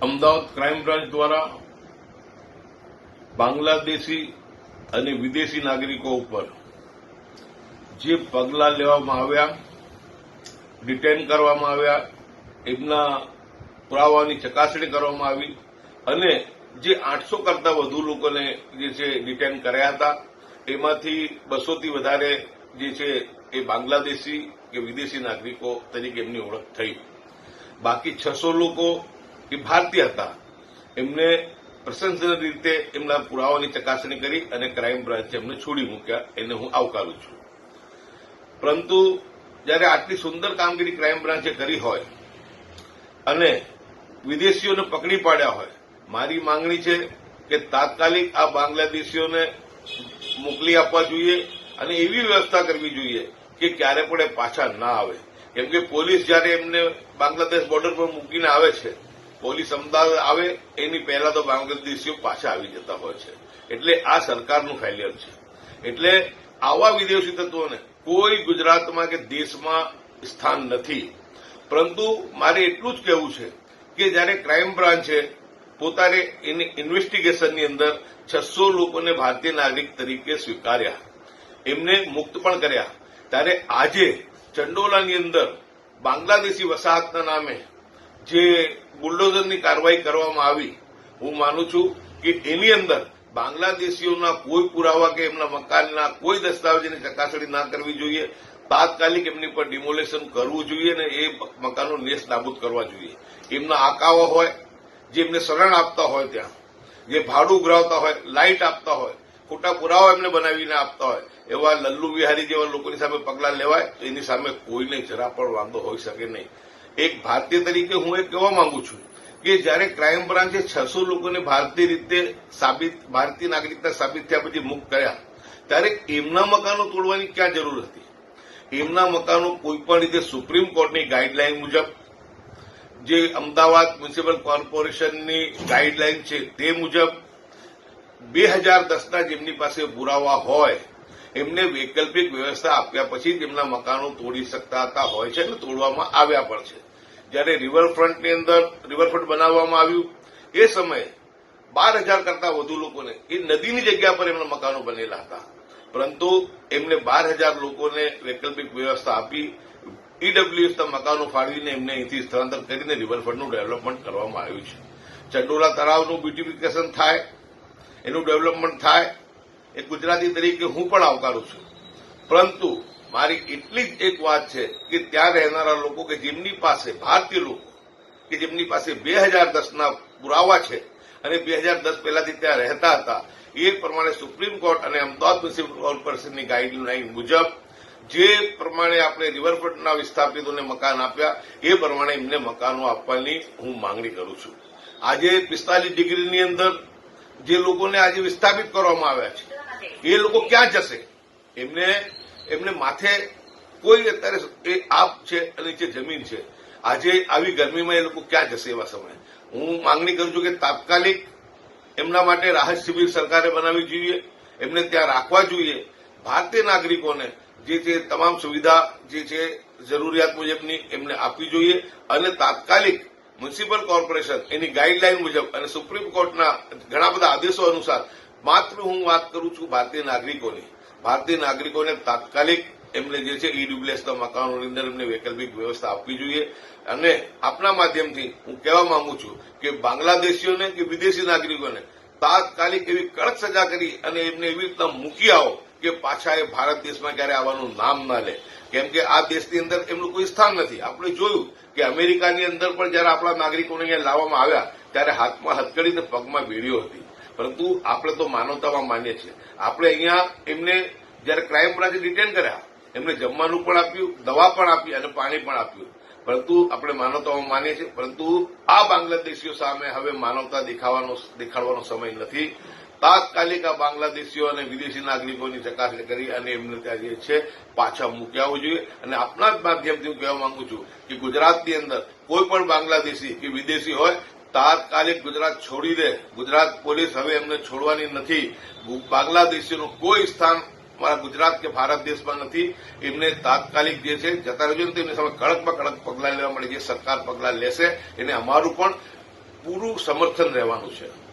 Ahmedabad crime branch દ્વારા બાંગ્લાદેશી અને વિદેશી નાગરિકો ઉપર જે પગલાં લેવામાં આવ્યા, ડિટેન કરવામાં આવ્યા, એમના પુરાવાની ચકાસણી કરવામાં આવી અને જે 800 કરતા વધુ લોકોને જે છે ડિટેન કર્યા હતા, એમાંથી 200થી વધારે જે છે એ બાંગ્લાદેશી કે વિદેશી નાગરિકો તરીકે એમની ઓળખ થઈ. બાકી 600 લોકો એ ભારતીય હતા. એમને પ્રશંસનીય રીતે એમના પુરાવાની ચકાસણી કરી અને ક્રાઇમ બ્રાન્ચે એમને છોડી મૂક્યા. એને હું આવકારું છું. પરંતુ જ્યારે આટલી સુંદર કામગીરી ક્રાઇમ બ્રાન્ચે કરી હોય અને વિદેશીઓને પકડી પાડ્યા હોય, મારી માંગણી છે કે તાત્કાલિક આ બાંગ્લાદેશીઓને મોકલી આપવા જોઈએ અને એવી વ્યવસ્થા કરવી જોઈએ કે ક્યારે પણ એ પાછા ના આવે. કેમ કે પોલીસ જ્યારે એમને બાંગ્લાદેશ બોર્ડર પર મૂકીને આવે છે, પોલીસ અમદાવાદ આવે એની પહેલા તો બાંગ્લાદેશીઓ પાછા આવી જતા હોય છે. એટલે આ સરકારનું ફેલિયર છે. એટલે આવા વિદેશી તત્વોને કોઈ ગુજરાતમાં કે દેશમાં સ્થાન નથી. પરંતુ મારે એટલું જ કહેવું છે કે જ્યારે ક્રાઇમ બ્રાન્ચે પોતાને એની ઇન્વેસ્ટિગેશનની અંદર 600 લોકોને ભારતીય નાગરિક તરીકે સ્વીકાર્યા, એમને મુક્ત પણ કર્યા, ત્યારે આજે ચંડોલાની અંદર બાંગ્લાદેશી વસાહતના નામે જે બુલડોઝરની કાર્યવાહી કરવામાં આવી, હું માનું છું કે એની અંદર બાંગ્લાદેશીઓના કોઈ પુરાવા કે એમના મકાનના કોઈ દસ્તાવેજની ચકાસણી ના કરવી જોઈએ. તાત્કાલિક એમની પર ડિમોલેશન કરવું જોઈએ અને એ મકાનો નેસ્ત નાબૂદ કરવા જોઈએ. એમના આકાઓ હોય, જે એમને શરણ આપતા હોય, ત્યાં જે ભાડું ઉઘરાવતા હોય, લાઇટ આપતા હોય, ખોટા પુરાવા એમને બનાવીને આપતા હોય, એવા લલ્લુ વિહારી જેવા લોકોની સામે પગલાં લેવાય તો એની સામે કોઈને જરા પણ વાંધો હોઈ શકે નહીં. એક ભારતીય તરીકે હું એ કહેવા માંગુ છું કે જ્યારે ક્રાઇમ બ્રાન્ચે 600 લોકોને ભારતીય નાગરિકતા સાબિત થયા પછી મુક્ત કર્યા, ત્યારે એમના મકાનો તોડવાની ક્યાં જરૂર હતી? એમના મકાનો કોઈપણ રીતે સુપ્રીમ કોર્ટની ગાઈડલાઈન મુજબ, જે અમદાવાદ મ્યુનિસિપલ કોર્પોરેશનની ગાઈડલાઈન છે તે મુજબ 2010ના જેમની પાસે પુરાવા હોય એમને વૈકલ્પિક વ્યવસ્થા આપ્યા પછી તેમના મકાનો તોડી શકતા હતા હોય છે અને તોડવામાં આવ્યા પણ છે. જ્યારે રિવરફ્રન્ટની અંદર રિવરફ્રન્ટ બનાવવામાં આવ્યું એ સમયે 12,000 કરતા વધુ લોકોને એ નદીની જગ્યા પર એમના મકાનો બનેલા હતા. પરંતુ એમને 12,000 લોકોને વૈકલ્પિક વ્યવસ્થા આપી, ઈડબ્લ્યુએસના મકાનો ફાળવીને એમને અહીંથી સ્થળાંતર કરીને રિવરફ્રન્ટનું ડેવલપમેન્ટ કરવામાં આવ્યું છે. ચંડોલા તળાવનું બ્યુટિફિકેશન થાય, એનું ડેવલપમેન્ટ થાય, એ ગુજરાતી તરીકે હું પણ આવકારું છું. પરંતુ મારી એટલી જ એક વાત છે કે ત્યાં રહેનારા લોકો કે જેમની પાસે, ભારતીય લોકો કે જેમની પાસે 2010ના પુરાવા છે અને 2010 પહેલાથી ત્યાં રહેતા હતા, એ પ્રમાણે સુપ્રીમ કોર્ટ અને અમદાવાદ મ્યુનિસિપલ કોર્પોરેશનની ગાઈડલાઈન મુજબ જે પ્રમાણે આપણે રિવરફ્રન્ટના વિસ્થાપિતોને મકાન આપ્યા એ પ્રમાણે એમને મકાનો આપવાની હું માંગણી કરું છું. આજે 45 ડિગ્રીની અંદર જે લોકોને આજે વિસ્થાપિત કરવામાં આવ્યા છે, એ લોકો ક્યાં જશે? એમને માથે કોઈ અત્યારે એ આપ છે અને નીચે જમીન છે. આજે આવી ગરમીમાં એ લોકો ક્યાં જશે? એવા સમયે હું માંગણી કરું છું કે તાત્કાલિક એમના માટે રાહત શિબિર સરકારે બનાવવી જોઈએ, એમને ત્યાં રાખવા જોઈએ. ભારતીય નાગરિકોને જે છે તમામ સુવિધા જે છે જરૂરિયાત મુજબની એમને આપવી જોઈએ અને તાત્કાલિક મ્યુનિસિપલ કોર્પોરેશન એની ગાઈડલાઈન મુજબ અને સુપ્રીમ કોર્ટના ઘણા બધા આદેશો અનુસાર માત્ર હું વાત કરું છું ભારતીય નાગરિકોને તાત્કાલિક એમને જે છે ઈડબ્લ્યુએસના મકાનોની અંદર એમને વૈકલ્પિક વ્યવસ્થા આપવી જોઈએ. અને આપના માધ્યમથી હું કહેવા માંગુ છું કે બાંગ્લાદેશીઓને કે વિદેશી નાગરિકોને તાત્કાલિક એવી કડક સજા કરી અને એમને એવી રીતના મૂકી આવો કે પાછા એ ભારત દેશમાં ક્યારે આવવાનું નામ ના લે. કેમ કે આ દેશની અંદર એમનું કોઈ સ્થાન નથી. આપણે જોયું કે અમેરિકાની અંદર પણ જયારે આપણા નાગરિકોને અહીંયા લાવવામાં આવ્યા ત્યારે હાથમાં હથકડી અને પગમાં બેડીઓ હતી. પરંતુ આપણે તો માનવતામાં માનીએ છીએ. આપણે અહીંયા એમને જયારે ક્રાઇમ બ્રાન્ચે ડિટેન કર્યા, એમને જમવાનું પણ આપ્યું, દવા પણ આપી અને પાણી પણ આપ્યું. પરંતુ આપણે માનવતામાં માનીએ છીએ. પરંતુ આ બાંગ્લાદેશીઓ સામે હવે માનવતા દેખાડવાનો સમય નથી. તાત્કાલિક આ બાંગ્લાદેશીઓ અને વિદેશી નાગરિકોની ચકાસણી કરી અને એમને ત્યાં જે છે પાછા મૂકી આવવું જોઈએ. અને આપના જ માધ્યમથી હું કહેવા માંગુ છું કે ગુજરાતની અંદર કોઈ પણ બાંગ્લાદેશી કે વિદેશી હોય તાત્કાલિક ગુજરાત છોડી દે. ગુજરાત પોલીસ હવે એમને છોડવાની નથી. બાંગ્લાદેશીઓનું કોઈ સ્થાન મારા ગુજરાત કે ભારત દેશમાં નથી. એમને તાત્કાલિક જે છે જતા રહેજો ને તેમની સામે કડકમાં કડક પગલાં લેવા માટે જે સરકાર પગલાં લેશે એને અમારું પણ પૂરું સમર્થન રહેવાનું છે.